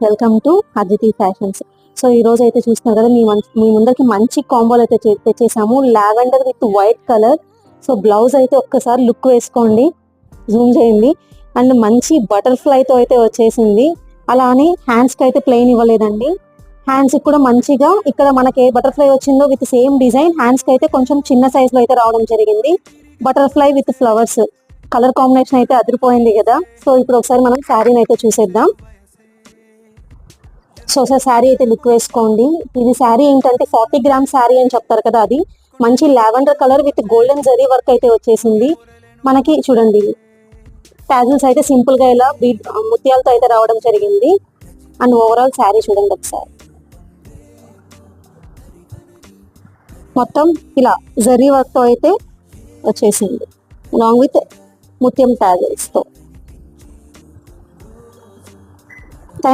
Welcome to Aditi fashions. So ఈ రోజు అయితే చూస్తున్నారు కదా, మీ ముందరికి మంచి కాంబోలు అయితే తెచ్చేసాము. Lavender with white colour. So blouse అయితే ఒక్కసారి లుక్ వేసుకోండి, జూమ్ చేయండి. అండ్ మంచి బటర్ఫ్లైతో అయితే వచ్చేసింది. అలానే హ్యాండ్స్ కి అయితే ప్లెయిన్ ఇవ్వలేదండి. హ్యాండ్స్ కూడా మంచిగా ఇక్కడ మనకి బటర్ఫ్లై వచ్చిందో విత్ సేమ్ డిజైన్ హ్యాండ్స్ కి అయితే కొంచెం చిన్న సైజ్ లో అయితే రావడం జరిగింది. Butterfly with flowers colour combination అయితే అదిరిపోయింది కదా. సో ఇప్పుడు ఒకసారి మనం శారీని అయితే చూసేద్దాం. సో సార్ శారీ అయితే లుక్ వేసుకోండి. ఇది శారీ ఏంటంటే 40 గ్రామ్ శారీ అని చెప్తారు కదా, అది మంచి lavender colour with golden zari work అయితే వచ్చేసింది. మనకి చూడండి టాజిల్స్ అయితే సింపుల్ గా ఇలా ముత్యాలతో అయితే రావడం జరిగింది. అండ్ ఓవరాల్ శారీ చూడండి ఒకసారి, మొత్తం ఇలా జరీ వర్క్ తో అయితే వచ్చేసింది, అలాంగ్ విత్ ముత్యం టాజిల్స్ తో.